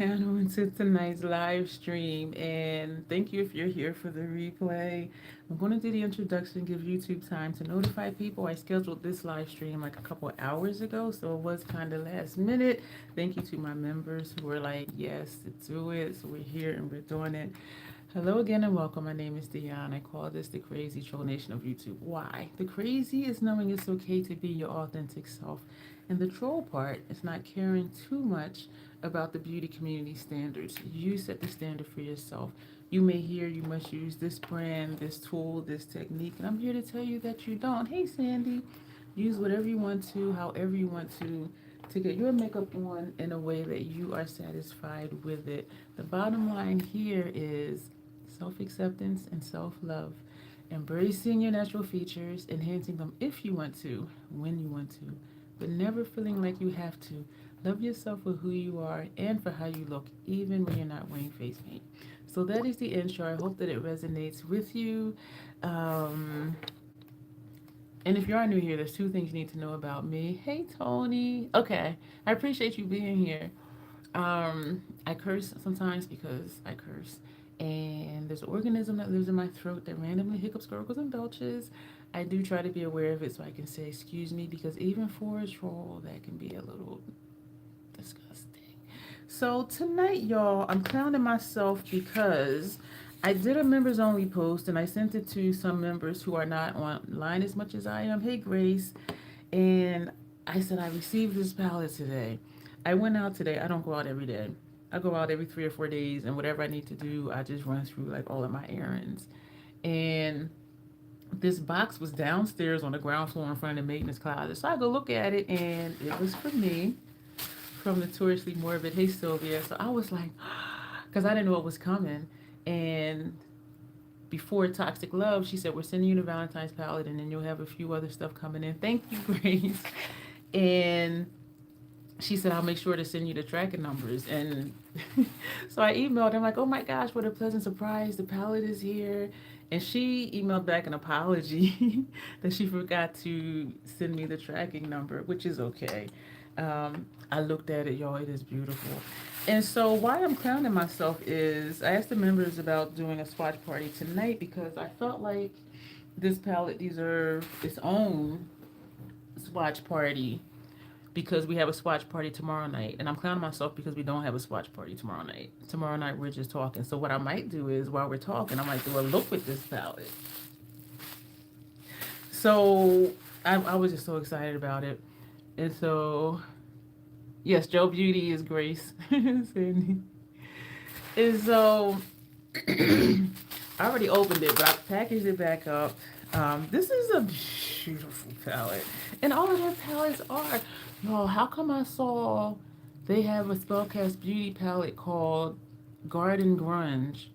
Channel into tonight's live stream, and thank you if you're here for the replay. I'm going to do the introduction, give YouTube time to notify people. I scheduled this live stream like a couple hours ago, so it was kind of last minute. Thank you to my members who were like, yes, do it. So we're here and we're doing it. Hello again and welcome. My name is Dion. I call this the crazy troll nation of YouTube. Why? The crazy is knowing it's okay to be your authentic self. And the troll part is not caring too much about the beauty community standards. You set the standard for yourself. You may hear you must use this brand, this tool, this technique, and I'm here to tell you that you don't. Hey Sandy, use whatever you want to, however you want to get your makeup on in a way that you are satisfied with it. The bottom line here is self-acceptance and self-love. Embracing your natural features, enhancing them if you want to, when you want to, but never feeling like you have to. Love yourself for who you are and for how you look, even when you're not wearing face paint. So that is the intro. I hope that it resonates with you. And if you are new here, there's two things you need to know about me. Hey, Tony. Okay, I appreciate you being here. I curse sometimes because I curse. And there's an organism that lives in my throat that randomly hiccups, gurgles, and belches. I do try to be aware of it so I can say excuse me, because even for a troll, that can be a little disgusting. So tonight, y'all, I'm clowning myself because I did a members only post and I sent it to some members who are not online as much as I am. Hey, Grace. And I said, I received this palette today. I went out today. I don't go out every day. I go out every 3 or 4 days, and whatever I need to do, I just run through like all of my errands. And this box was downstairs on the ground floor in front of the maintenance closet. So I go look at it, and it was for me from Notoriously Morbid. Hey, Sylvia. So I was like, because I didn't know what was coming. And before Toxic Love, she said, we're sending you the Valentine's palette, and then you'll have a few other stuff coming in. Thank you, Grace. And she said, I'll make sure to send you the tracking numbers. And so I emailed her, like, oh my gosh, what a pleasant surprise. The palette is here. And she emailed back an apology that she forgot to send me the tracking number, which is okay. I looked at it, y'all, it is beautiful. And so why I'm clowning myself is I asked the members about doing a swatch party tonight because I felt like this palette deserved its own swatch party because we have a swatch party tomorrow night. And I'm clowning myself because we don't have a swatch party tomorrow night. Tomorrow night we're just talking. So what I might do is while we're talking, I might do a look with this palette. So I was just so excited about it. And so, yes, Joe Beauty is Grace. Sandy. And so I already opened it, but I packaged it back up. This is a beautiful palette. And all of their palettes are. Y'all, how come I saw they have a Spellcast Beauty palette called Garden Grunge?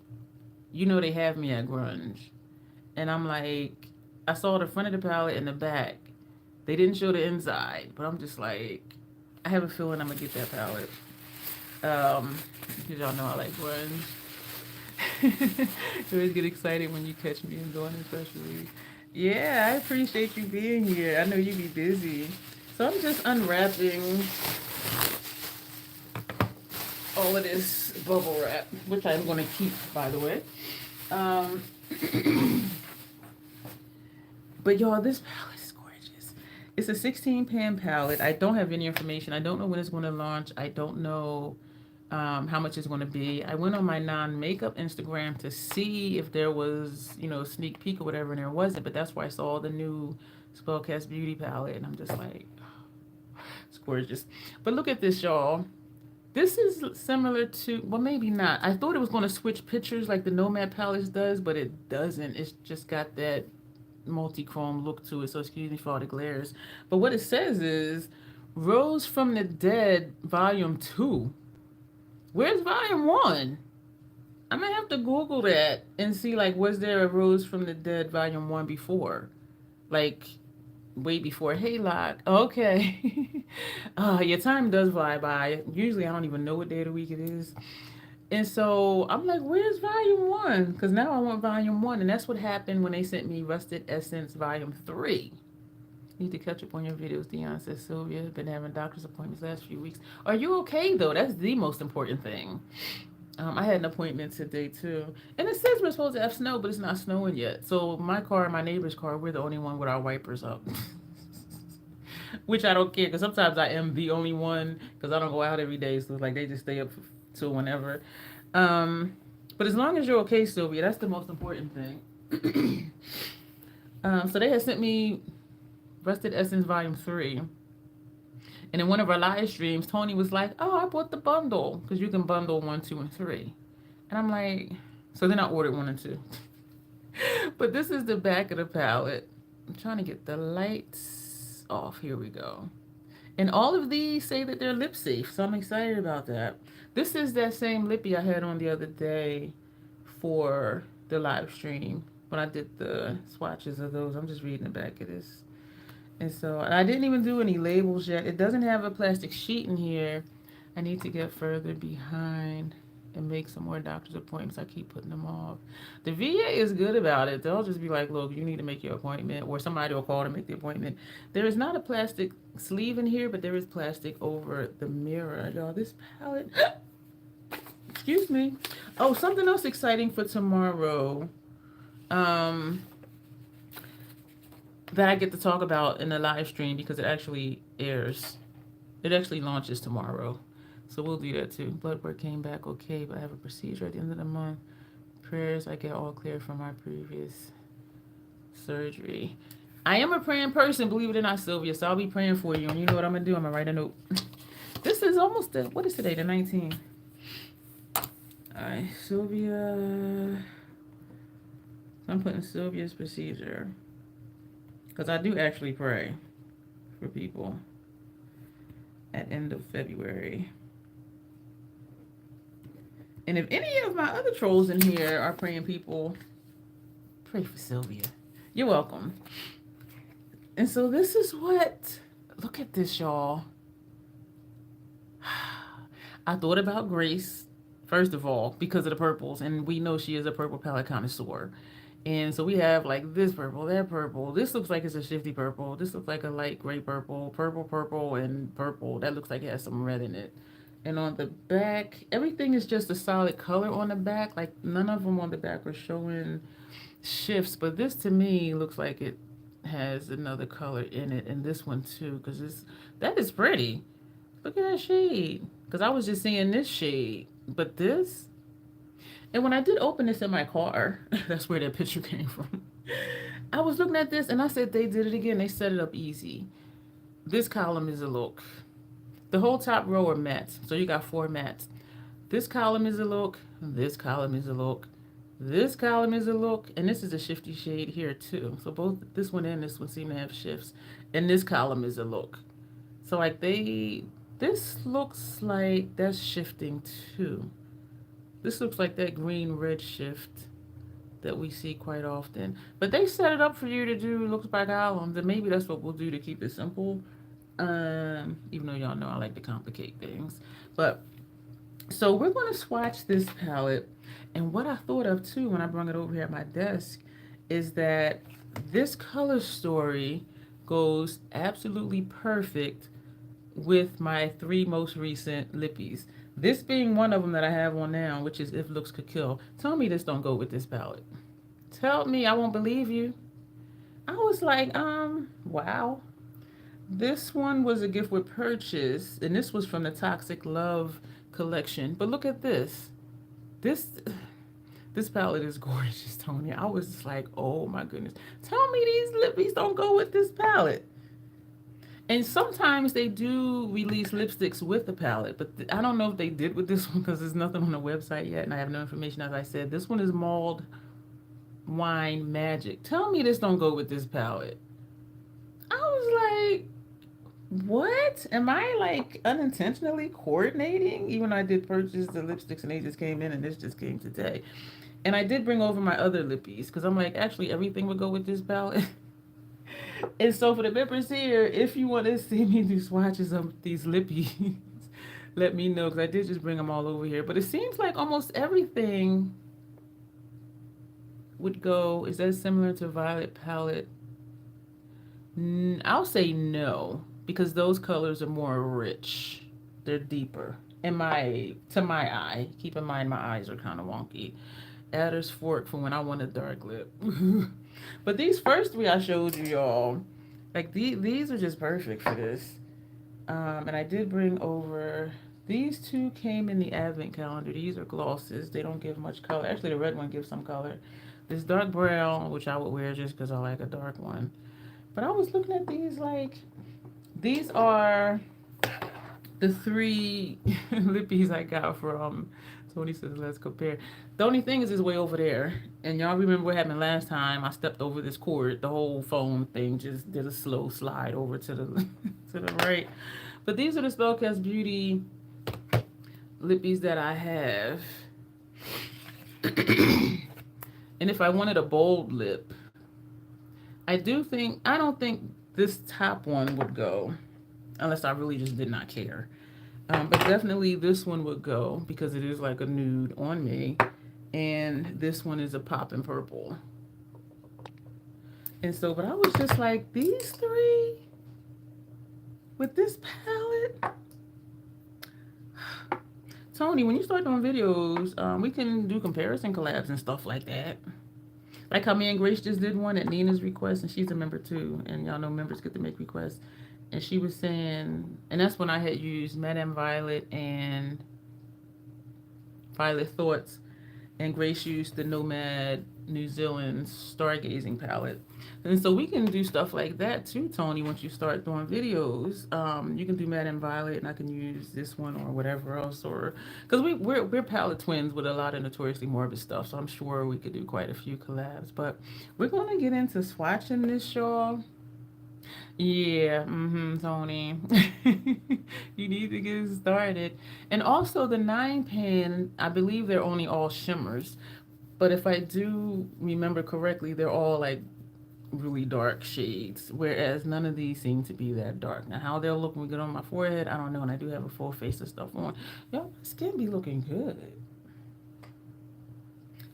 You know they have me at Grunge. And I'm like, I saw the front of the palette and the back. They didn't show the inside, but I'm just like, I have a feeling I'm going to get that palette. Because y'all know I like grunge. I always get excited when you catch me enjoying, especially. Yeah, I appreciate you being here. I know you be busy. So I'm just unwrapping all of this bubble wrap, which I'm going to keep, by the way. Um, but y'all, this palette is gorgeous. It's a 16 pan palette. I don't have any information. I don't know when it's going to launch. I don't know how much it's going to be. I went on my non-makeup Instagram to see if there was, a sneak peek or whatever, and there wasn't. But that's where I saw the new Spellcast Beauty palette, and I'm just like, it's gorgeous. But look at this, y'all. This is similar to, well, maybe not. I thought it was going to switch pictures like the Nomad palette does, but it doesn't. It's just got that multi-chrome look to it, so excuse me for all the glares. But what it says is Rose from the Dead Volume 2. Where's Volume 1? I might have to Google that and see, like, was there a Rose from the Dead Volume 1 before? Like, way before Haylock. Okay. Your time does fly by. Usually I don't even know what day of the week it is. And so I'm like, where's Volume 1? Because now I want Volume 1. And that's what happened when they sent me Rusted Essence Volume 3. Need to catch up on your videos, Dion says. Sylvia, been having doctor's appointments last few weeks. Are you okay, though? That's the most important thing. I had an appointment today, too. And it says we're supposed to have snow, but it's not snowing yet. So my car and my neighbor's car, we're the only one with our wipers up. Which I don't care, because sometimes I am the only one, because I don't go out every day. So, like, they just stay up till whenever. But as long as you're okay, Sylvia, that's the most important thing. So they had sent me Rusted Essence Volume 3. And in one of our live streams, Tony was like, oh, I bought the bundle. Because you can bundle 1, 2, and 3. And I'm like, so then I ordered 1 and 2. But this is the back of the palette. I'm trying to get the lights off. Here we go. And all of these say that they're lip safe. So I'm excited about that. This is that same lippy I had on the other day for the live stream. When I did the swatches of those. I'm just reading the back of this. And so I didn't even do any labels yet. It doesn't have a plastic sheet in here. I need to get further behind and make some more doctor's appointments. I keep putting them off. The VA is good about it. They'll just be like, look, you need to make your appointment, or somebody will call to make the appointment. There is not a plastic sleeve in here, but there is plastic over the mirror. Y'all, this palette, excuse me. Oh, something else exciting for tomorrow. That I get to talk about in the live stream because it actually airs. It actually launches tomorrow. So we'll do that too. Blood work came back okay, but I have a procedure at the end of the month. Prayers, I get all clear from my previous surgery. I am a praying person, believe it or not, Sylvia, so I'll be praying for you. And you know what I'm going to do? I'm going to write a note. This is almost the, what is today, the 19th? All right, Sylvia. I'm putting Sylvia's procedure. Because I do actually pray for people at end of February. And if any of my other trolls in here are praying people, pray for Sylvia. You're welcome. And so this is what, look at this, y'all. I thought about Grace, first of all, because of the purples. And we know she is a purple palette connoisseur. And so we have like this purple, that purple. This looks like it's a shifty purple. This looks like a light gray purple, purple, and purple. That looks like it has some red in it. And on the back, everything is just a solid color on the back. Like none of them on the back are showing shifts. But this to me looks like it has another color in it. And this one too, because that is pretty. Look at that shade. Because I was just seeing this shade. But this... And when I did open this in my car, that's where that picture came from. I was looking at this and I said, they did it again. They set it up easy. This column is a look. The whole top row are mattes. So you got 4 mattes. This column is a look. This column is a look. This column is a look. And this is a shifty shade here too. So both this one and this one seem to have shifts. And this column is a look. So like this looks like that's shifting too. This looks like that green-red shift that we see quite often. But they set it up for you to do looks by columns, and maybe that's what we'll do to keep it simple. Even though y'all know I like to complicate things. But, so we're going to swatch this palette. And what I thought of, too, when I brought it over here at my desk, is that this color story goes absolutely perfect with my 3 most recent lippies. This being one of them that I have on now, which is If Looks Could Kill. Tell me this don't go with this palette. Tell me I won't believe you. I was like, wow. This one was a gift with purchase, and this was from the Toxic Love collection. But look at this. This palette is gorgeous, Tony. I was just like, oh my goodness. Tell me these lippies don't go with this palette. And sometimes they do release lipsticks with the palette, but I don't know if they did with this one because there's nothing on the website yet, and I have no information, as I said. This one is Mulled Wine Magic. Tell me this don't go with this palette. I was like, what? Am I like unintentionally coordinating? Even though I did purchase the lipsticks and they just came in and this just came today. And I did bring over my other lippies because I'm like, actually everything would go with this palette. And so for the members here, if you want to see me do swatches of these lippies, let me know, because I did just bring them all over here. But it seems like almost everything would go, is that similar to Violet palette? I'll say no, because those colors are more rich. They're deeper to my eye. Keep in mind my eyes are kind of wonky. Adder's Fork for when I want a dark lip. But these first three I showed you, y'all, like these are just perfect for this. And I did bring over, these two came in the advent calendar. These are glosses. They don't give much color. Actually, the red one gives some color. This dark brown, which I would wear just because I like a dark one. But I was looking at these like, these are the three lippies I got from Tony says let's compare. The only thing is way over there. And y'all remember what happened last time. I stepped over this cord. The whole phone thing just did a slow slide over to the to the right. But these are the Spellcast Beauty lippies that I have. And if I wanted a bold lip, I don't think this top one would go unless I really just did not care. But definitely this one would go because it is like a nude on me. And this one is a poppin' purple. And so, but I was just like, these three with this palette. Tony, when you start doing videos, we can do comparison collabs and stuff like that. Like how me and Grace just did one at Nina's request, and she's a member too. And y'all know members get to make requests. And she was saying, and that's when I had used Madame Violet and Violet Thoughts, and Grace used the Nomad New Zealand Stargazing palette. And so we can do stuff like that too, Tony, once you start doing videos. You can do Madame Violet, and I can use this one or whatever else, or because we're palette twins with a lot of Notoriously Morbid stuff, so I'm sure we could do quite a few collabs. But we're gonna get into swatching this, y'all. Yeah, Tony. You need to get started. And also the 9 pan, I believe they're only all shimmers. But if I do remember correctly, they're all like really dark shades, whereas none of these seem to be that dark. Now, how they'll look when we get on my forehead, I don't know, and I do have a full face of stuff on. Y'all, my skin be looking good.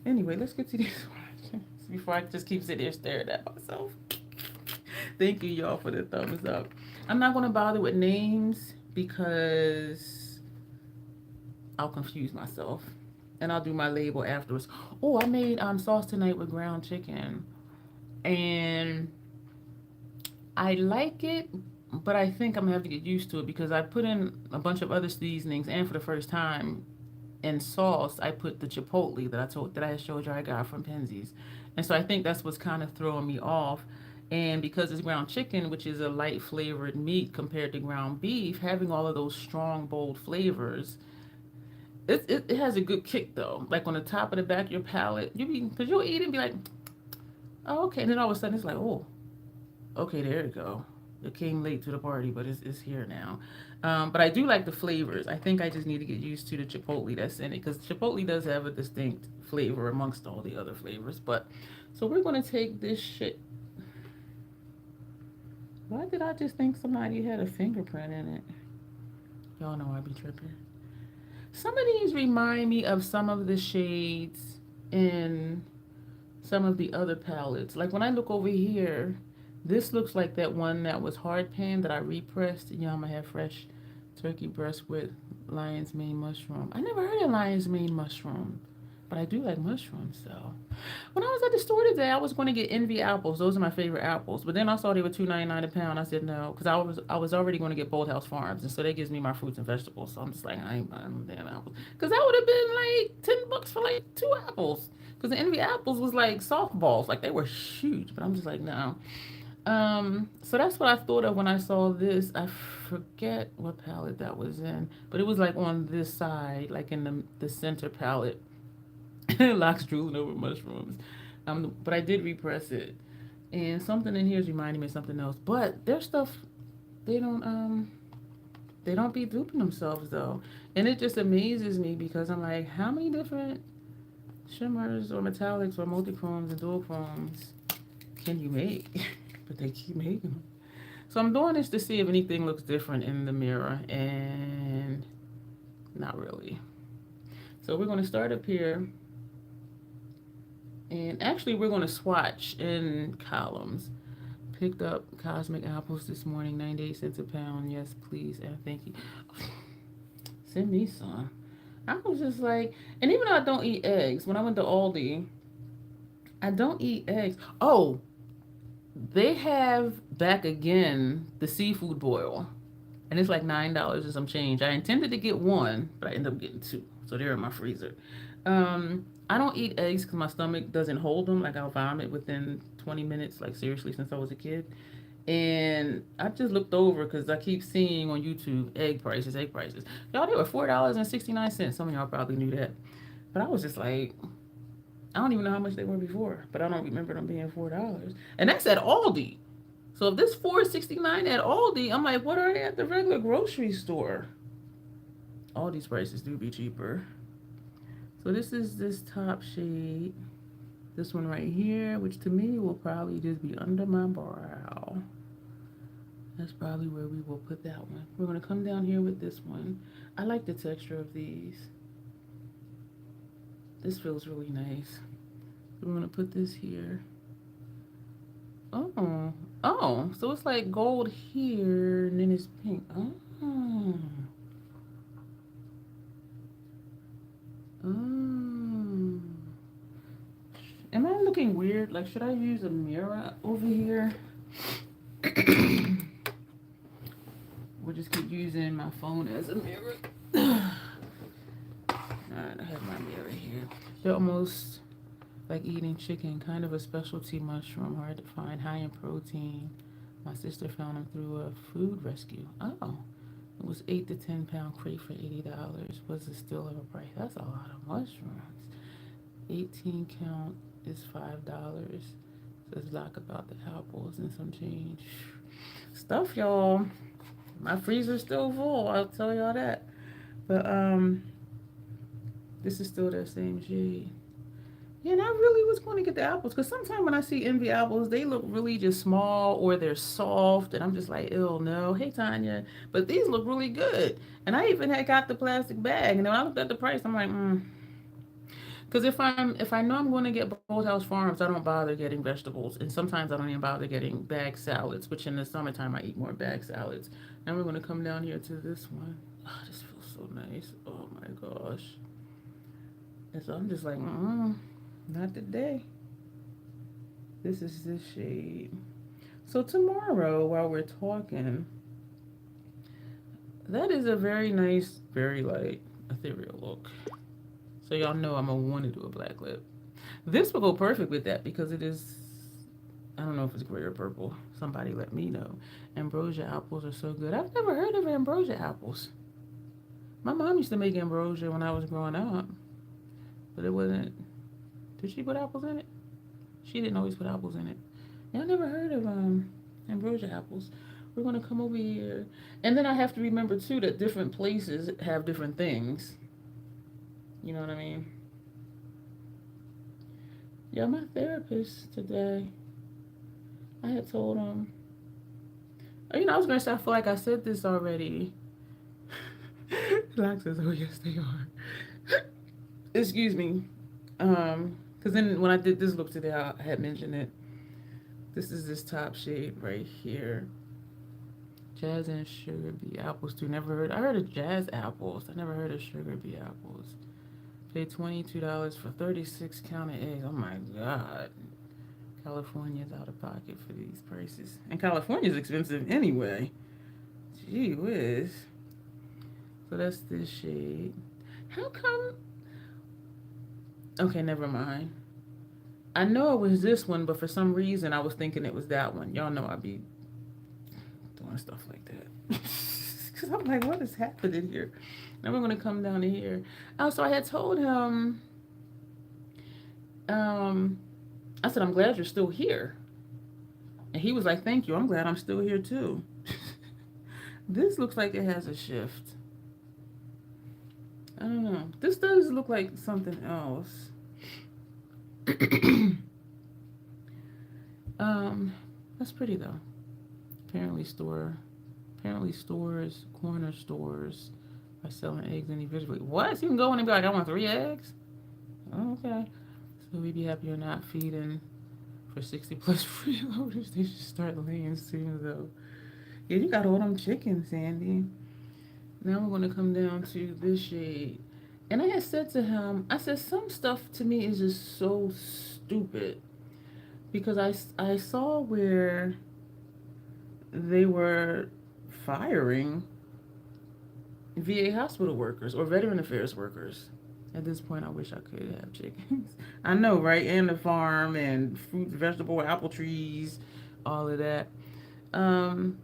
Anyway, let's get to these swatches before I just keep sitting here staring at myself. Thank you, y'all, for the thumbs up. I'm not going to bother with names because I'll confuse myself. And I'll do my label afterwards. Oh, I made sauce tonight with ground chicken. And I like it, but I think I'm going to have to get used to it because I put in a bunch of other seasonings. And for the first time in sauce, I put the chipotle that I showed you I got from Penzies. And so I think that's what's kind of throwing me off. And because it's ground chicken, which is a light flavored meat compared to ground beef, having all of those strong, bold flavors, it has a good kick though. Like on the top of the back of your palate, because you'll eat it and be like, oh, okay. And then all of a sudden it's like, oh, okay, there you go. It came late to the party, but it's here now. But I do like the flavors. I think I just need to get used to the chipotle that's in it because chipotle does have a distinct flavor amongst all the other flavors. But so we're going to take this shit. Why did I just think somebody had a fingerprint in it? Y'all know I be tripping. Some of these remind me of some of the shades in some of the other palettes. Like when I look over here, this looks like that one that was hard pan that I repressed. Y'all might have fresh turkey breast with lion's mane mushroom. I never heard of lion's mane mushroom. But I do like mushrooms, so. When I was at the store today, I was going to get Envy apples. Those are my favorite apples. But then I saw they were $2.99 a pound. I said no, because I was already going to get Bold House Farms, and so that gives me my fruits and vegetables. So I'm just like, I ain't buying them damn apples, because that would have been like $10 for like 2 apples. Because the Envy apples was like softballs, like they were huge. But I'm just like, no. So that's what I thought of when I saw this. I forget what palette that was in, but it was like on this side, like in the center palette. Locks drooling over mushrooms. But I did repress it. And something in here is reminding me of something else. But their stuff, they don't be duping themselves though. And it just amazes me because I'm like, how many different shimmers or metallics or multichromes and duochromes can you make? But they keep making them. So I'm doing this to see if anything looks different in the mirror, and not really. So we're going to start up here. And actually, we're going to swatch in columns. picked up cosmic apples this morning, 98 cents a pound. Yes, please, and thank you. Send me some. I was just like, and even though I don't eat eggs, when I went to Aldi, I don't eat eggs. Oh, they have back again the seafood boil, and it's like $9 or some change. I intended to get one, but I ended up getting two, so they're in my freezer. I don't eat eggs because my stomach doesn't hold them. Like I'll vomit within 20 minutes, like seriously, since I was a kid. And I just looked over because I keep seeing on YouTube egg prices, egg prices. Y'all, they were $4.69. Some of y'all probably knew that. But I was just like, I don't even know how much they were before, but I don't remember them being $4. And that's at Aldi. So if this $4.69 at Aldi, I'm like, what are they at the regular grocery store? Aldi's prices do be cheaper. So this is this top shade. This one right here, which to me will probably just be under my brow. That's probably where we will put that one. We're going to come down here with this one. I like the texture of these. This feels really nice. We're going to put this here. Oh, so it's like gold here, and then it's pink. Oh. Am I looking weird? Like, should I use a mirror over here? We'll just keep using my phone as a mirror. Alright, I have my mirror here. They're almost like eating chicken, kind of a specialty mushroom, hard to find, high in protein. My sister found them through a food rescue. Oh, it was 8 to 10 pound crate for $80. Was it still of a price? That's a lot of mushrooms. 18 count is $5. Says block about the apples and some change. Stuff, y'all. My freezer's still full, I'll tell y'all that. But this is still that same shade. Yeah, and I really was going to get the apples because sometimes when I see envy apples, they look really just small or they're soft, and I'm just like, ew, no. Hey, Tanya, but these look really good. And I even had got the plastic bag, and then when I looked at the price, I'm like, Because if I know I'm going to get Boathouse Farms, I don't bother getting vegetables, and sometimes I don't even bother getting bag salads. Which in the summertime I eat more bag salads. Now we're going to come down here to this one. Oh, this feels so nice. Oh my gosh. And so I'm just like, not today. This is this shade. So tomorrow, while we're talking, that is a very nice, very light, ethereal look. So y'all know I'm going to want to do a black lip. This will go perfect with that because it is, I don't know if it's gray or purple. Somebody let me know. Ambrosia apples are so good. I've never heard of ambrosia apples. My mom used to make ambrosia when I was growing up. But it wasn't, did she put apples in it? She didn't always put apples in it. Yeah, I never heard of ambrosia apples. We're going to come over here. And then I have to remember, too, that different places have different things. You know what I mean? Yeah, my therapist today, I had told him, I was going to say, I feel like I said this already. Relax says, oh, yes, they are. Excuse me. Because then when I did this look today, I had mentioned it. This is this top shade right here. Jazz and sugar bee apples too. I heard of jazz apples. I never heard of sugar bee apples. Paid $22 for 36 counted eggs. Oh my God. California's out of pocket for these prices. And California's expensive anyway. Gee whiz. So that's this shade. How come? Okay, never mind. I know it was this one, but for some reason I was thinking it was that one. Y'all know I be doing stuff like that. Because I'm like, what is happening here? Now we're going to come down to here. Oh, so I had told him, I said, I'm glad you're still here. And he was like, thank you. I'm glad I'm still here too. This looks like it has a shift. I don't know. This does look like something else. That's pretty though. Apparently stores, corner stores are selling eggs individually. What? So you can go in and be like, I want 3 eggs? Oh, okay. So we'd be happy you're not feeding For 60 plus freeloaders, they should start laying soon, though. Yeah, you got all them chickens, Sandy. Now we're going to come down to this shade. And I had said to him, I said, some stuff to me is just so stupid. Because I saw where they were firing VA hospital workers or veteran affairs workers. At this point, I wish I could have chickens. I know, right? And the farm and fruit, vegetable, apple trees, all of that. And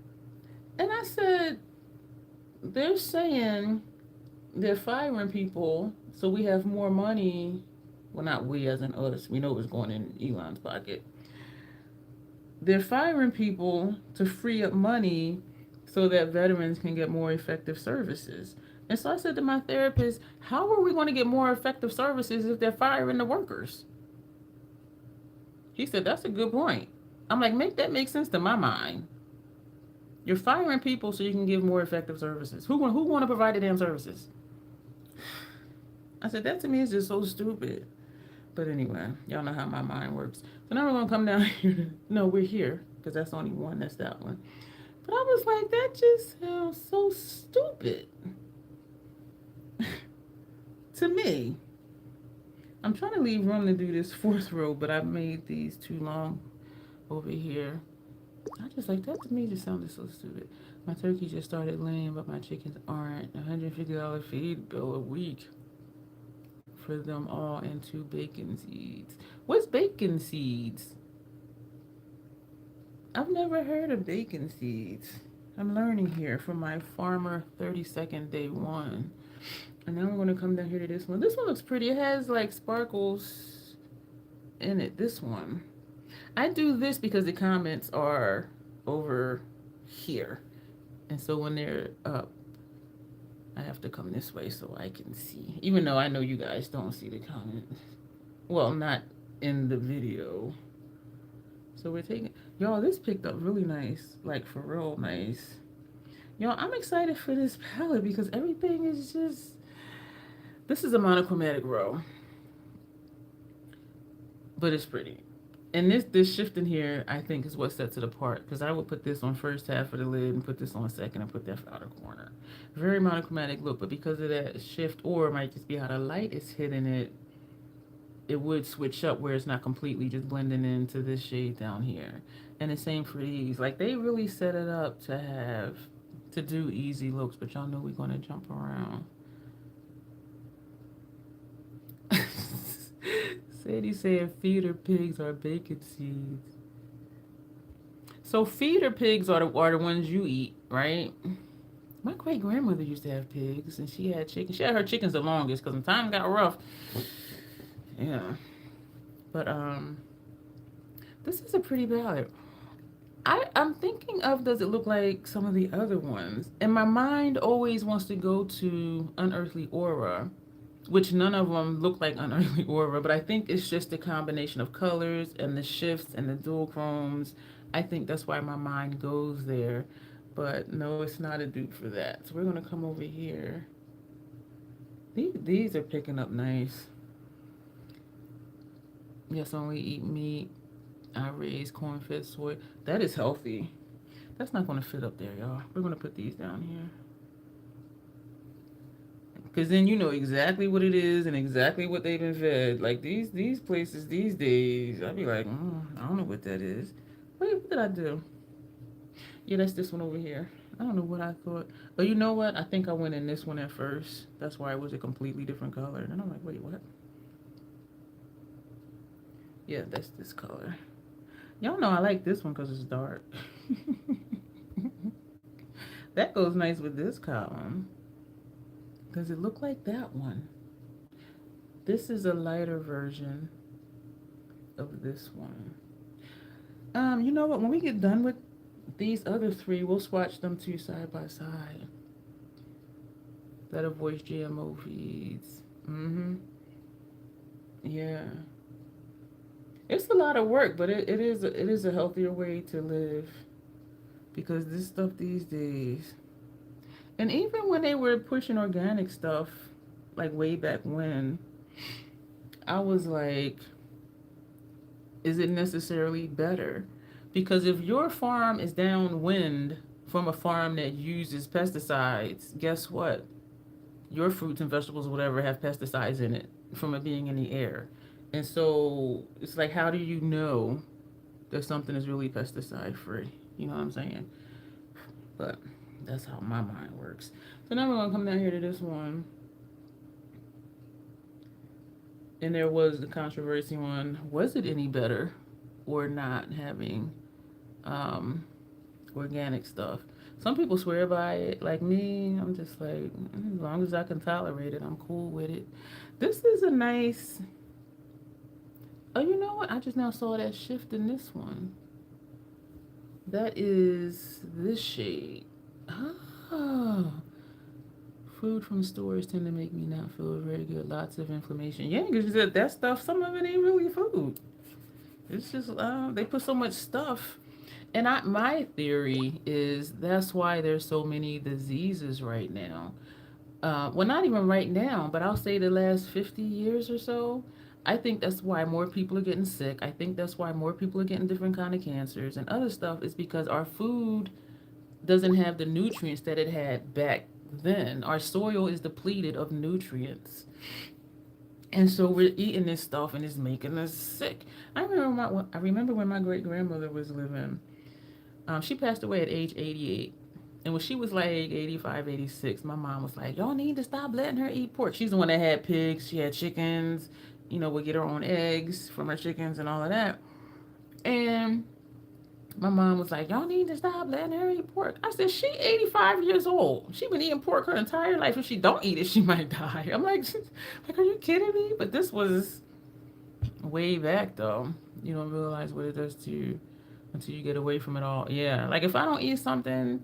I said, they're saying they're firing people so we have more money. Well, not we as in us. We know what's going in Elon's pocket. They're firing people to free up money so that veterans can get more effective services. And so I said to my therapist, how are we going to get more effective services if they're firing the workers? He said, that's a good point. I'm like, that makes sense to my mind. You're firing people so you can give more effective services. Who want to provide the damn services? I said, that to me is just so stupid. But anyway, y'all know how my mind works. So now we're going to come down here. No, we're here because that's only one. That's that one. But I was like, that just sounds so stupid. To me. I'm trying to leave room to do this fourth row, but I made these too long over here. I just like that to me just sounded so stupid. My turkey just started laying, but my chickens aren't. $150 feed bill a week for them all and 2 bacon seeds. What's bacon seeds? I've never heard of bacon seeds. I'm learning here from my farmer 32nd day one. And now we're going to come down here to this one. This one looks pretty. It has like sparkles in it. This one. I do this because the comments are over here. And so when they're up, I have to come this way so I can see. Even though I know you guys don't see the comments. Well, not in the video. So we're taking... Y'all, this picked up really nice. Like, for real nice. Y'all, I'm excited for this palette because everything is just... This is a monochromatic row. But it's pretty. And this shift in here, I think, is what sets it apart. Because I would put this on first half of the lid and put this on second and put that outer corner. Very monochromatic look, but because of that shift, or it might just be how the light is hitting it, it would switch up where it's not completely just blending into this shade down here. And the same for these. Like, they really set it up to do easy looks, but y'all know we're going to jump around. Sadie said feeder pigs are bacon seeds. So feeder pigs are the ones you eat, right? My great grandmother used to have pigs, and she had chickens. She had her chickens the longest because when time got rough. Yeah. But this is a pretty ballad. I'm thinking of, does it look like some of the other ones? And my mind always wants to go to Unearthly Aura, which none of them look like Unearthly Aura, but I think it's just a combination of colors and the shifts and the dual chromes. I think that's why my mind goes there. But no, it's not a dupe for that. So we're going to come over here. These are picking up nice. Yes, only eat meat. I raise corn-fed soy. That is healthy. That's not going to fit up there, y'all. We're going to put these down here. Because then you know exactly what it is and exactly what they've been fed. Like these places these days, I'd be like, I don't know what that is. Wait, what did I do? Yeah, that's this one over here. I don't know what I thought. But you know what? I think I went in this one at first. That's why it was a completely different color. And I'm like, wait, what? Yeah, that's this color. Y'all know I like this one because it's dark. That goes nice with this column. Does it look like that one? This is a lighter version of this one. You know what? When we get done with these other three, we'll swatch them two side by side. That avoids GMO feeds. Yeah. It's a lot of work, but it is a healthier way to live. Because this stuff these days... And even when they were pushing organic stuff, like way back when, I was like, is it necessarily better? Because if your farm is downwind from a farm that uses pesticides, guess what? Your fruits and vegetables, whatever, have pesticides in it from it being in the air. And so it's like, how do you know that something is really pesticide free? You know what I'm saying? But that's how my mind works. So now we're going to come down here to this one. And there was the controversy one. Was it any better or not having organic stuff? Some people swear by it. Like me, I'm just like, as long as I can tolerate it, I'm cool with it. This is a nice... Oh, you know what? I just now saw that shift in this one. That is this shade. Oh. Food from stores tend to make me not feel very good. Lots of inflammation. Yeah, because that stuff, some of it ain't really food. It's just, they put so much stuff. And my theory is that's why there's so many diseases right now. Well, not even right now, but I'll say the last 50 years or so. I think that's why more people are getting sick. I think that's why more people are getting different kind of cancers and other stuff is because our food doesn't have the nutrients that it had back then. Our soil is depleted of nutrients. And so we're eating this stuff and it's making us sick. I remember when my great grandmother was living. She passed away at age 88. And when she was like 85, 86, my mom was like, y'all need to stop letting her eat pork. She's the one that had pigs. She had chickens, would get her own eggs from her chickens and all of that. And my mom was like, y'all need to stop letting her eat pork. I said, she 85 years old. She been eating pork her entire life. If she don't eat it, she might die. I'm like, are you kidding me? But this was way back, though. You don't realize what it does to you until you get away from it all. Yeah, like if I don't eat something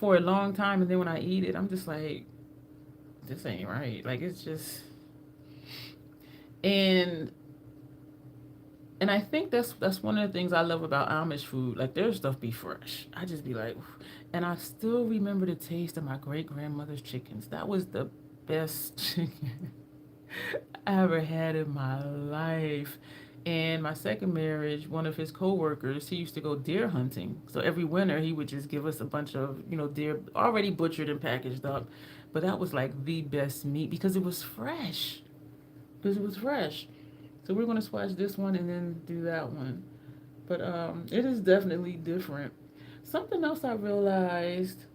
for a long time and then when I eat it, I'm just like, this ain't right. Like, it's just... And I think that's one of the things I love about Amish food. Like, their stuff be fresh. I just be like, and I still remember the taste of my great grandmother's chickens. That was the best chicken I ever had in my life. And my second marriage, one of his coworkers, he used to go deer hunting. So every winter he would just give us a bunch of, deer already butchered and packaged up. But that was like the best meat because it was fresh. So we're going to swatch this one and then do that one. But it is definitely different. Something else I realized,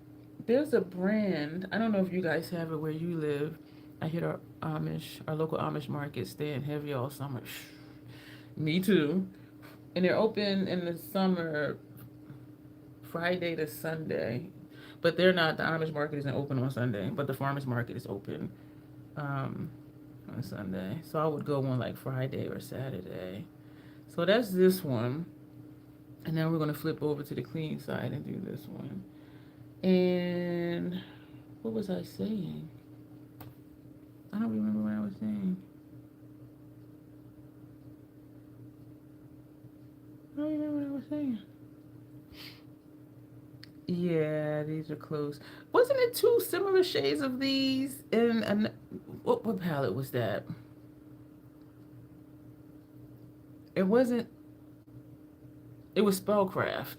there's a brand, I don't know if you guys have it where you live. I hit our local Amish market staying heavy all summer. Me too. And they're open in the summer, Friday to Sunday. But the Amish market isn't open on Sunday, but the farmer's market is open on Sunday. So I would go on like Friday or Saturday. So that's this one. And then we're going to flip over to the clean side and do this one. And what was I saying? I don't remember what I was saying. I don't remember what I was saying. Yeah, these are close. Wasn't it two similar shades of these? And what palette was that? It wasn't. It was Spellcraft.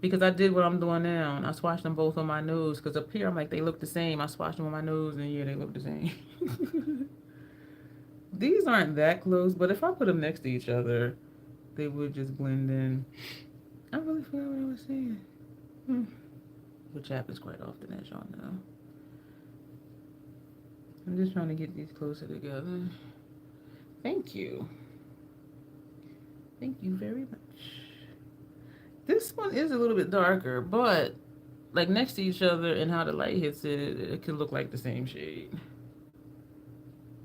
Because I did what I'm doing now. And I swatched them both on my nose. Because up here, I'm like, they look the same. I swatched them on my nose, and yeah, they look the same. These aren't that close, but if I put them next to each other, they would just blend in. I really forgot what I was saying. Which happens quite often, as y'all know. I'm just trying to get these closer together. Thank you. Thank you very much. This one is a little bit darker, but like next to each other and how the light hits it, it could look like the same shade.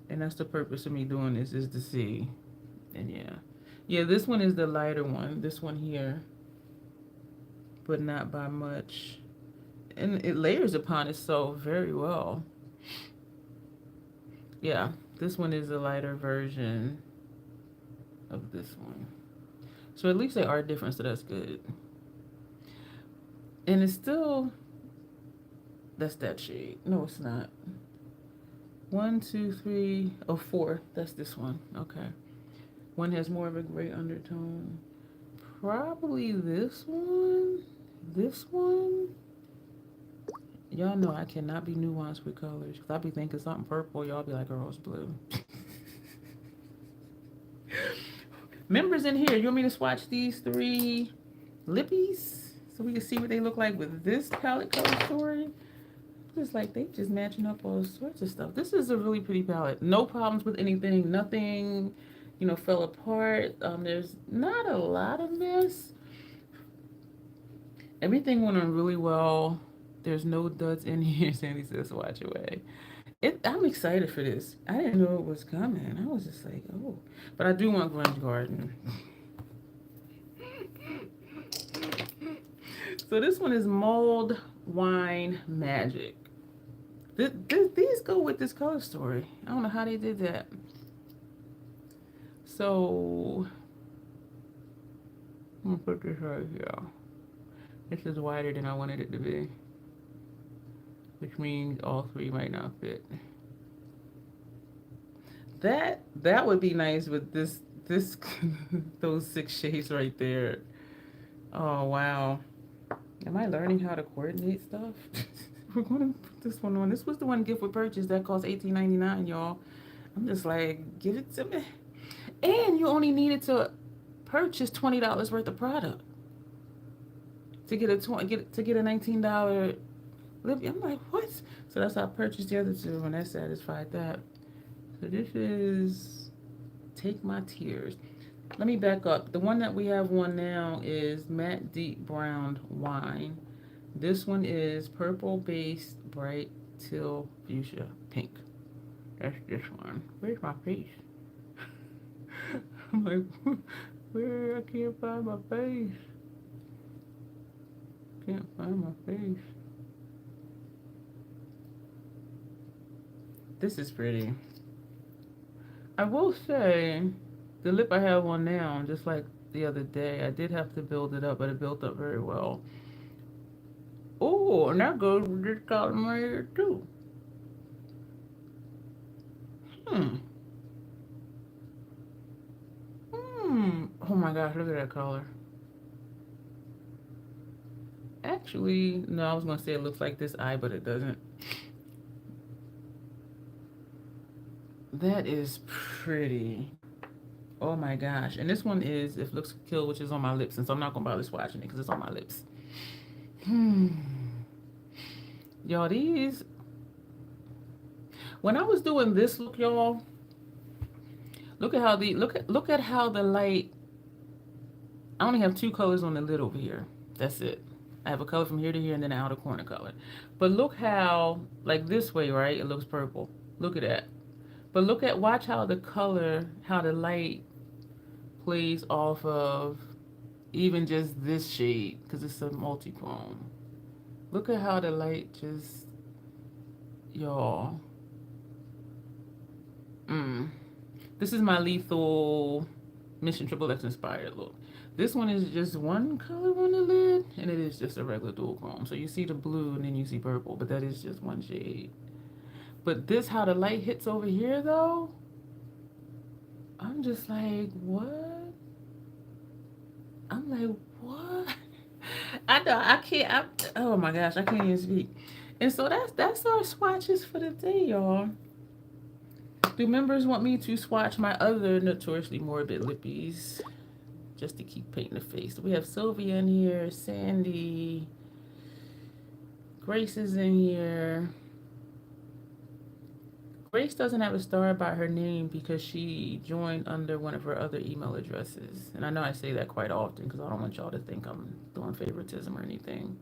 And that's the purpose of me doing this, is to see. And yeah, this one is the lighter one. This one here, but not by much. And it layers upon itself very well. Yeah, this one is a lighter version of this one. So at least they are different, so that's good. And it's still, that's that shade. No, it's not. 1, 2, 3, 4. That's this one. Okay. One has more of a gray undertone. Probably this one. This one. Y'all know I cannot be nuanced with colors. Because I be thinking something purple. Y'all be like, girl, it's blue. Members in here, you want me to swatch these 3 lippies? So we can see what they look like with this palette color story. Just like they just matching up all sorts of stuff. This is a really pretty palette. No problems with anything. Nothing, fell apart. There's not a lot of mess. Everything went on really well. There's no duds in here. Sandy says, watch away. I'm excited for this. I didn't know it was coming. I was just like, oh. But I do want Grunge Garden. So this one is Mulled Wine Magic. These go with this color story. I don't know how they did that. So I'm gonna put this right here. This is wider than I wanted it to be, which means all 3 might not fit. That would be nice with this those 6 shades right there. Oh wow. Am I learning how to coordinate stuff? We're gonna put this one on. This was the one gift with purchase that cost $18.99, y'all. I'm just like, give it to me. And you only needed to purchase $20 worth of product to get a $19 lip. I'm like, what? So that's how I purchased the other 2, and that satisfied that. So this is Take My Tears. Let me back up. The one that we have on now is Matte Deep Brown Wine. This one is Purple Based Bright Teal Fuchsia Pink. That's this one. Where's my face? I'm like, where? I can't find my face. Can't find my face. This is pretty. I will say, the lip I have on now, just like the other day, I did have to build it up, but it built up very well. Oh, and that goes with this column right here, too. Oh my gosh, look at that color. Actually, no, I was going to say it looks like this eye, but it doesn't. That is pretty. Oh my gosh. And this one is If Looks Could Kill, which is on my lips. And so I'm not going to bother swatching it because it's on my lips. Y'all, these. When I was doing this look, y'all, look at how the light. I only have 2 colors on the lid over here. That's it. I have a color from here to here and then an outer corner color. But look how, like this way, right? It looks purple. Look at that. But watch how the color, how the light plays off of even just this shade, because it's a multi-chrome. Look at how the light just, y'all. This is my Lethal Mission Triple X inspired look. This one is just one color on the lid, and it is just a regular dual chrome. So you see the blue, and then you see purple, but that is just one shade. But this, how the light hits over here, though, I'm just like, what? I'm like, what? I know, I can't, oh my gosh, I can't even speak. And so that's our swatches for the day, y'all. Do members want me to swatch my other Notoriously Morbid lippies? Just to keep painting the face. We have Sylvia in here, Sandy, Grace is in here. Grace doesn't have a star by her name because she joined under one of her other email addresses. And I know I say that quite often because I don't want y'all to think I'm doing favoritism or anything.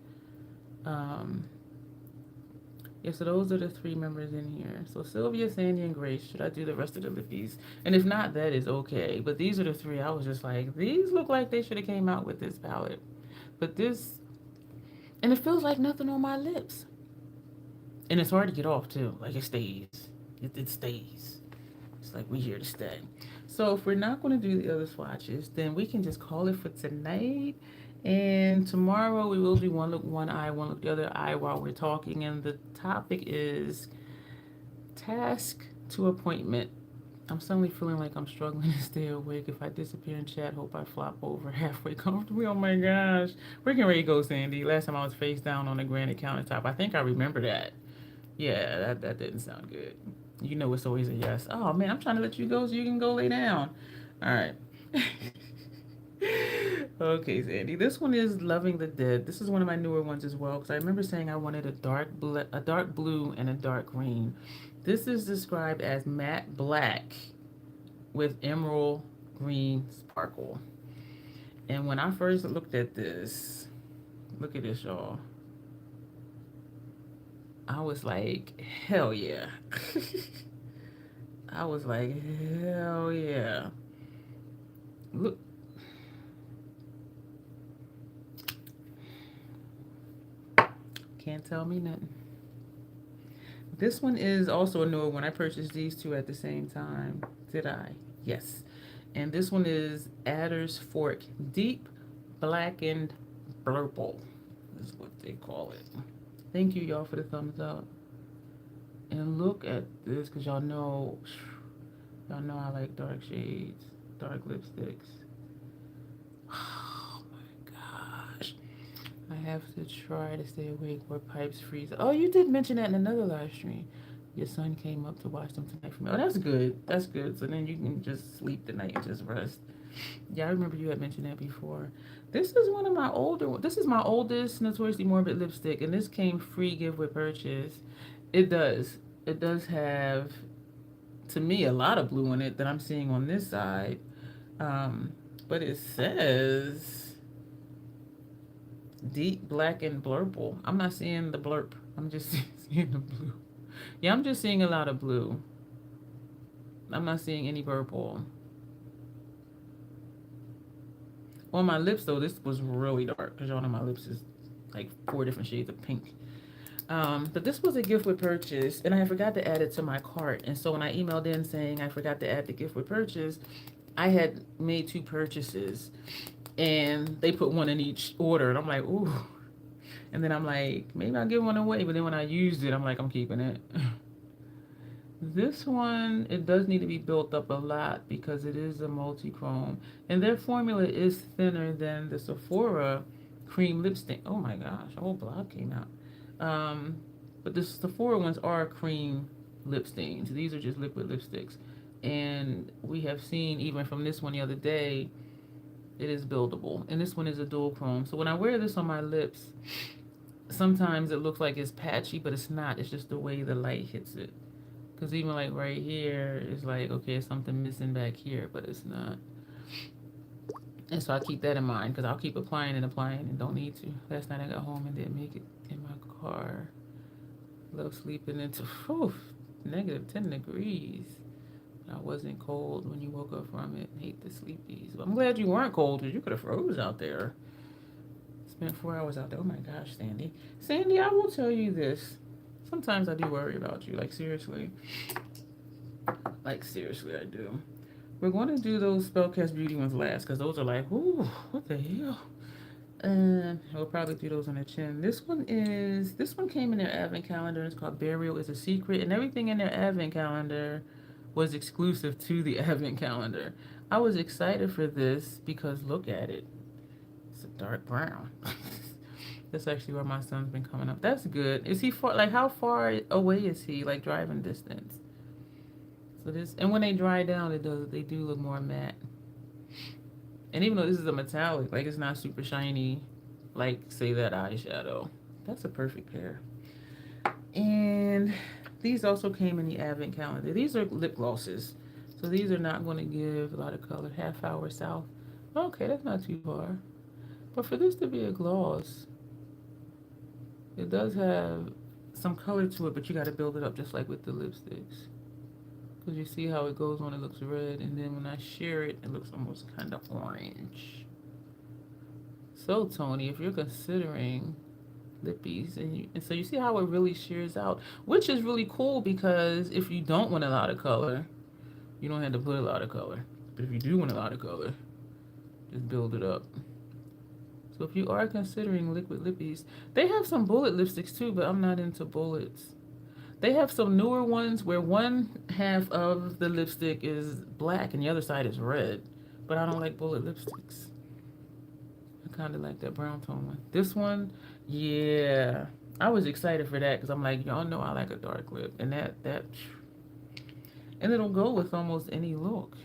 Yeah, so those are the 3 members in here. So Sylvia, Sandy, and Grace. Should I do the rest of the lippies? And if not, that is okay. But these are the 3. I was just like, these look like they should have came out with this palette. But this, and it feels like nothing on my lips. And it's hard to get off too. Like it stays. It stays. It's like we here to stay. So if we're not going to do the other swatches, then we can just call it for tonight. And tomorrow we will do one look, one eye, one look, the other eye while we're talking. And the topic is task to appointment. I'm suddenly feeling like I'm struggling to stay awake. If I disappear in chat, hope I flop over halfway comfortably. Oh my gosh. We're getting ready to go, Sandy. Last time I was face down on the granite countertop. I think I remember that. Yeah, that didn't sound good. You know it's always a yes. Oh man, I'm trying to let you go so you can go lay down. All right. Okay, Sandy. This one is Loving the Dead. This is one of my newer ones as well because I remember saying I wanted a dark blue and a dark green. This is described as matte black with emerald green sparkle. And when I first looked at this, look at this, y'all. I was like, hell yeah. I was like, hell yeah. Look. Can't tell me nothing. This one is also a newer one. I purchased these two at the same time. Did I? Yes. And this one is Adder's Fork Deep Blackened Purple. Is what they call it. Thank you, y'all, for the thumbs up. And look at this, because y'all know I like dark shades, dark lipsticks. Oh my gosh. I have to try to stay awake where pipes freeze. Oh, you did mention that in another live stream. Your son came up to watch them tonight for me. Oh, that's good. That's good. So then you can just sleep tonight and just rest. Yeah, I remember you had mentioned that before. This is one of my older. This is my oldest Notoriously Morbid lipstick, and this came free give with purchase. It does. It does have, to me, a lot of blue in it that I'm seeing on this side. But it says deep black and blurple. I'm not seeing the blurp. I'm just seeing the blue. Yeah, I'm just seeing a lot of blue. I'm not seeing any purple. On my lips, though, this was really dark because y'all know my lips is like 4 different shades of pink. But this was a gift with purchase, and I forgot to add it to my cart. And so when I emailed in saying I forgot to add the gift with purchase, I had made 2 purchases, and they put 1 in each order. And I'm like, ooh. And then I'm like, maybe I'll give 1 away. But then when I used it, I'm like, I'm keeping it. This one, it does need to be built up a lot because it is a multi-chrome. And their formula is thinner than the Sephora cream lipstick. Oh my gosh, a whole blog came out. But the Sephora ones are cream lip stains. These are just liquid lipsticks. And we have seen, even from this one the other day, it is buildable. And this one is a dual chrome. So when I wear this on my lips, sometimes it looks like it's patchy, but it's not. It's just the way the light hits it. Because even like right here, it's like, okay, something missing back here, but it's not. And so I keep that in mind because I'll keep applying and don't need to. Last night I got home and didn't make it in my car. Love sleeping into negative 10 degrees. I wasn't cold when you woke up from it. Hate the sleepies. But I'm glad you weren't cold because you could have froze out there. Spent 4 hours out there. Oh my gosh, Sandy. Sandy, I will tell you this. Sometimes I do worry about you. Like, seriously. Like, seriously, I do. We're going to do those Spellcast Beauty ones last because those are like, ooh, what the hell? And we'll probably do those on the chin. This one came in their advent calendar. It's called Burial is a Secret. And everything in their advent calendar was exclusive to the advent calendar. I was excited for this because look at it. It's a dark brown. That's actually where my son's been coming up. That's good. Is he far? Like, how far away is he? Like, driving distance? So this, and when they dry down, they do look more matte. And even though this is a metallic, like, it's not super shiny, like, say, that eyeshadow. That's a perfect pair. And these also came in the advent calendar. These are lip glosses. So these are not going to give a lot of color. Half hour south. Okay, that's not too far. But for this to be a gloss, it does have some color to it, but you got to build it up just like with the lipsticks. Because you see how it goes when it looks red, and then when I sheer it, it looks almost kind of orange. So, Tony, if you're considering lippies, and so you see how it really shears out, which is really cool because if you don't want a lot of color, you don't have to put a lot of color. But if you do want a lot of color, just build it up. So if you are considering liquid lippies, they have some bullet lipsticks too, but I'm not into bullets. They have some newer ones where one half of the lipstick is black and the other side is red. But I don't like bullet lipsticks. I kind of like that brown tone one. This one, yeah. I was excited for that because I'm like, y'all know I like a dark lip. And and it'll go with almost any look.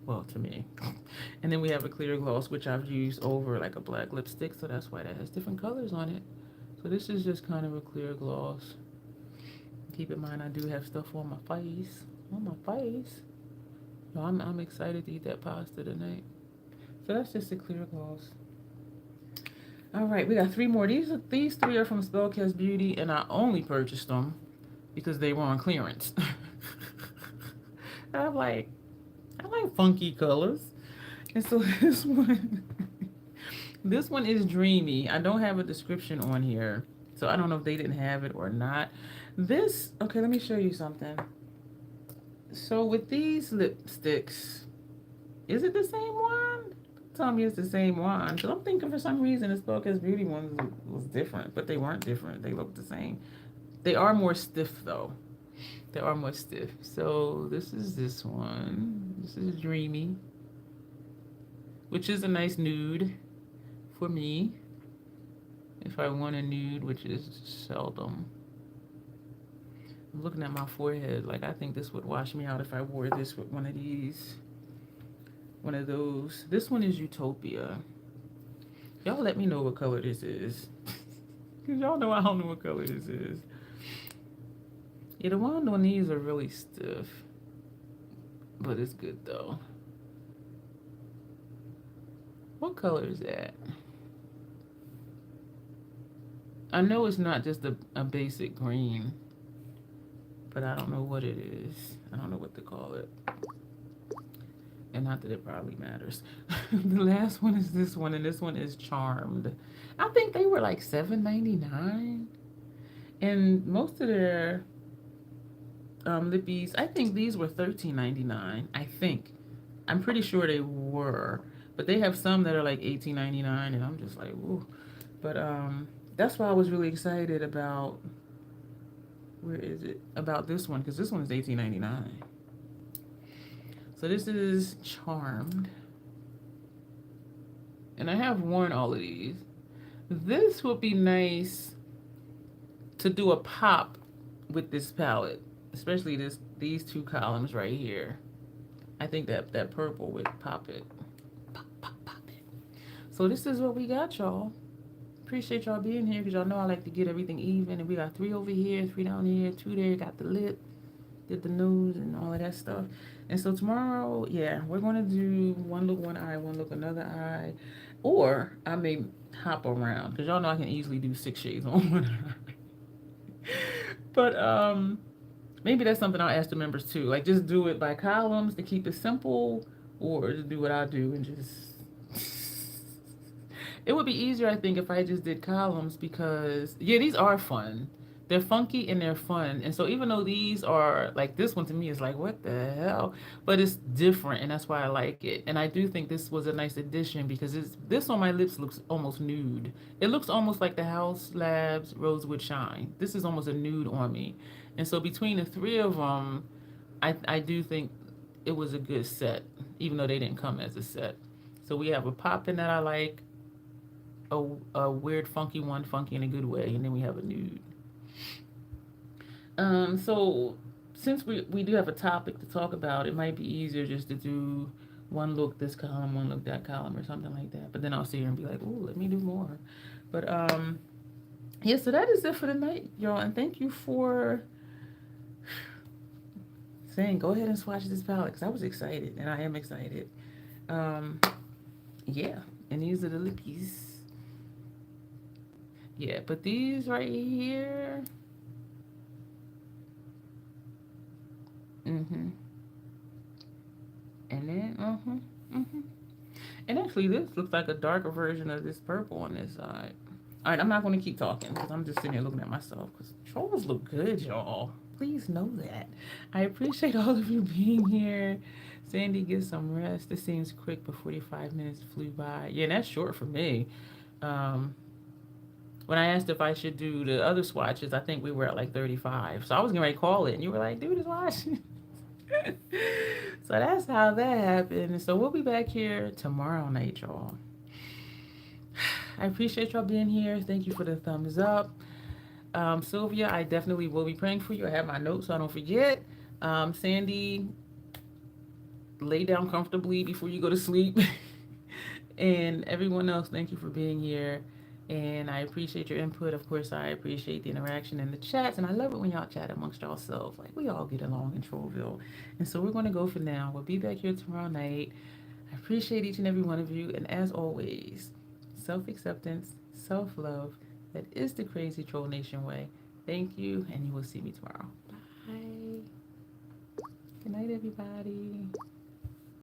Well, to me. And then we have a clear gloss, which I've used over like a black lipstick. So that's why that has different colors on it. So this is just kind of a clear gloss. Keep in mind, I do have stuff on my face. On my face. So I'm excited to eat that pasta tonight. So that's just a clear gloss. All right, we got 3 more. These 3 are from Spellcast Beauty, and I only purchased them because they were on clearance. I like funky colors. And so this one is Dreamy. I don't have a description on here, so I don't know if they didn't have it or not. Okay, let me show you something. So with these lipsticks, is it the same one? Tell me it's the same one. Because I'm thinking for some reason the Spellcast Beauty ones was different, but they weren't different. They looked the same. They are more stiff though. They are more stiff. So this is this one. This is Dreamy, which is a nice nude for me. If I want a nude, which is seldom. I'm looking at my forehead. Like, I think this would wash me out if I wore this with one of these. One of those. This one is Utopia. Y'all let me know what color this is. Because y'all know I don't know what color this is. Yeah, the ones on these are really stiff. But it's good, though. What color is that? I know it's not just a basic green. But I don't know what it is. I don't know what to call it. And not that it probably matters. The last one is this one, and this one is Charmed. I think they were like $7.99. And most of their lippies, I think these were $13.99. I think. I'm pretty sure they were. But they have some that are like $18.99, and I'm just like, ooh. But that's why I was really excited about, where is it? About this one, because this one is $18.99. So this is Charmed. And I have worn all of these. This would be nice to do a pop with this palette. Especially these 2 columns right here. I think that purple would pop it. Pop it. So this is what we got, y'all. Appreciate y'all being here because y'all know I like to get everything even. And we got 3 over here, 3 down here, 2 there. Got the lip, did the nose, and all of that stuff. And so tomorrow, yeah, we're going to do one look, one eye, one look, another eye. Or I may hop around because y'all know I can easily do 6 shades on one eye. But maybe that's something I'll ask the members too. Like, just do it by columns to keep it simple, or just do what I do and just... It would be easier, I think, if I just did columns because, yeah, these are fun. They're funky and they're fun. And so even though these are, like, this one to me is like, what the hell? But it's different, and that's why I like it. And I do think this was a nice addition because this on my lips looks almost nude. It looks almost like the House Labs Rosewood Shine. This is almost a nude on me. And so between the 3 of them, I do think it was a good set, even though they didn't come as a set. So we have a pop-in that I like, a weird funky one, funky in a good way, and then we have a nude. So since we do have a topic to talk about, it might be easier just to do one look this column, one look that column, or something like that. But then I'll sit here and be like, oh, let me do more. But yeah, so that is it for tonight, y'all. And thank you for saying go ahead and swatch this palette because I was excited, and I am excited. Yeah, and these are the lippies. Yeah, but these right here. And then, And actually, this looks like a darker version of this purple on this side. All right, I'm not going to keep talking because I'm just sitting here looking at myself because trolls look good, y'all. Please know that. I appreciate all of you being here. Sandy, get some rest. This seems quick, but 45 minutes flew by. Yeah, that's short for me. When I asked if I should do the other swatches, I think we were at like 35. So I was going to call it, and you were like, do the swatch. So that's how that happened. So we'll be back here tomorrow night, y'all. I appreciate y'all being here. Thank you for the thumbs up. Sylvia, I definitely will be praying for you. I have my notes so I don't forget. Sandy, lay down comfortably before you go to sleep. And everyone else, thank you for being here. And I appreciate your input. Of course, I appreciate the interaction in the chats. And I love it when y'all chat amongst yourselves. Like, we all get along in Trollville. And so we're going to go for now. We'll be back here tomorrow night. I appreciate each and every one of you. And as always, self-acceptance, self-love. That is the Crazy Troll Nation way. Thank you, and you will see me tomorrow. Bye. Good night, everybody.